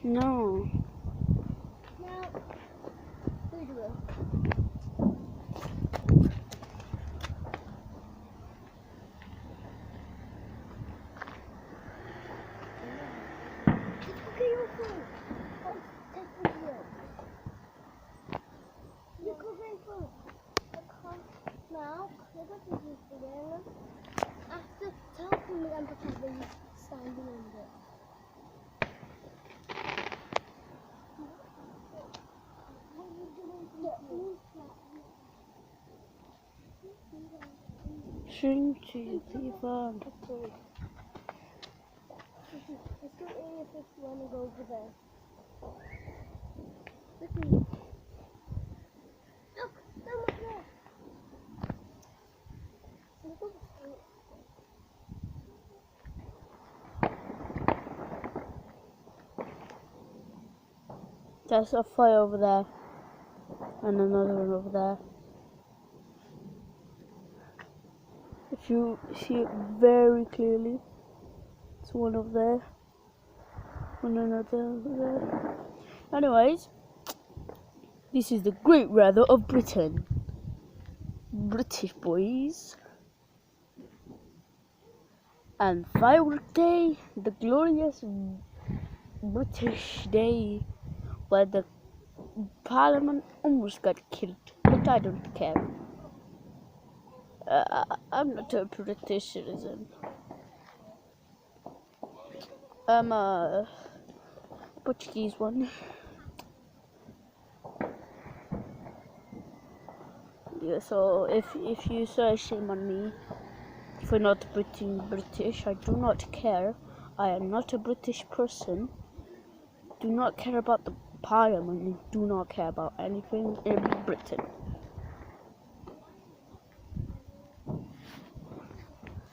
No. Now, who do it? Okay, your phone. Take video. You go very far. I can't now. I got to use the video. After talking me, I'm probably standing in it. Shrink to the phone. Let's go if it's want to go over there. Look at me. Look, look there. There's a fire over there. And another one over there. If you see it very clearly, it's one over there. And another over there. Anyways, this is the great weather of Britain. British boys. And Firework Day, the glorious British day where the Parliament almost got killed, but I don't care. I'm not a British citizen. I'm a Portuguese one. Yeah, so if you say shame on me for not being British, I do not care. I am not a British person. Do not care about the Parliament and do not care about anything in Britain.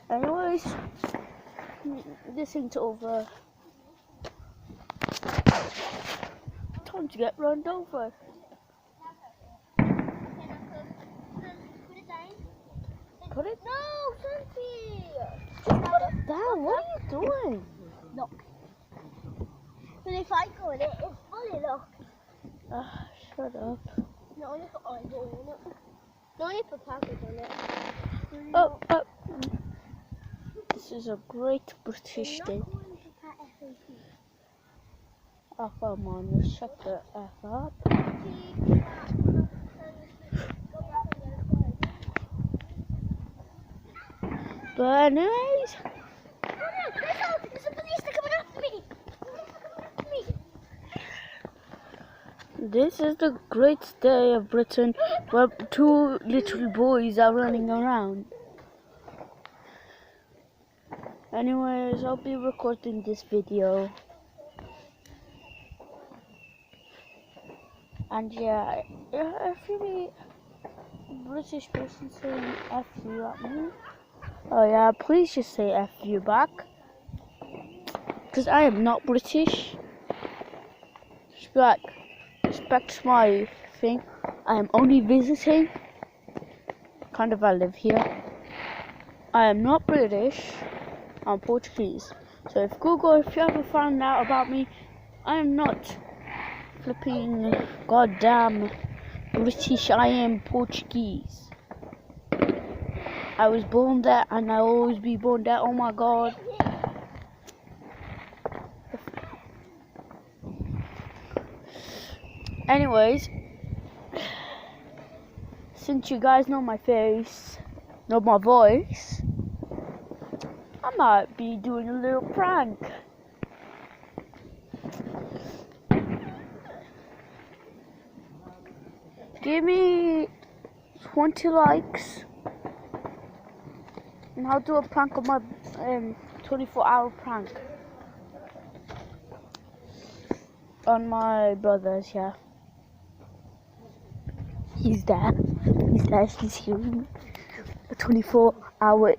Anyways, this ain't over. Time to get run over. Put it? No, Sophie! Just put it down. What are you doing? Look. But if I go in it, it's fully locked. Shut up. No, only for eyeball on it. No, only for package on it. Oh. This is a great British day. Oh, come on, just shut the F up. But anyways, There's a police coming after me. this is the great day of Britain where two little boys are running around. Anyways, I'll be recording this video. And yeah, if any British person saying F you at me, oh yeah, please just say F you back. Because I am not British. Just be like, respect my thing. I am only visiting. Kind of, I live here. I am not British. I'm Portuguese. So if you ever found out about me, I am not flipping goddamn British. I am Portuguese. I was born there and I'll always be born there. Oh my god. Anyways, since you guys know my face, know my voice, I might be doing a little prank. Give me 20 likes and I'll do a prank on my 24-hour prank on my brothers, yeah. He's there. He's hearing me. A 24-hour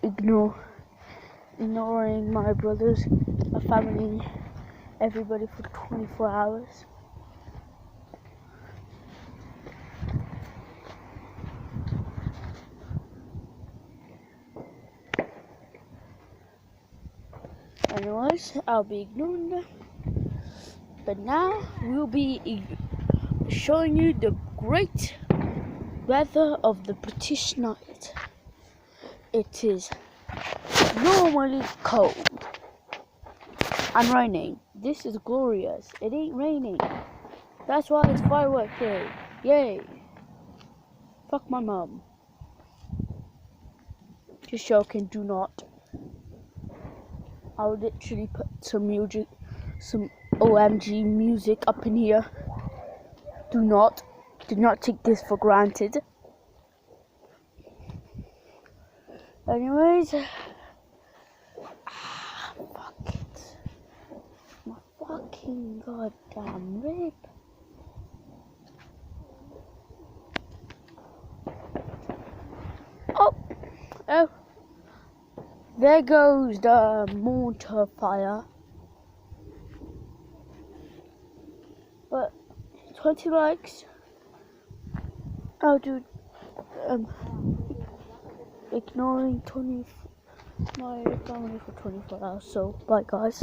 ignoring my brothers, my family, everybody for 24 hours. Anyways, I'll be ignoring them. But now we'll be showing you the great weather of the British night. It is normally cold and raining. This is glorious. It ain't raining. That's why it's firework day. Yay. Fuck my mum. Just joking, do not. I'll literally put some music, some OMG music up in here. Do not take this for granted. Anyways, fuck it. My fucking goddamn rib. Oh, there goes the mortar fire. But 20 likes. Oh, dude. Ignoring my family for 24 hours. So, bye, guys.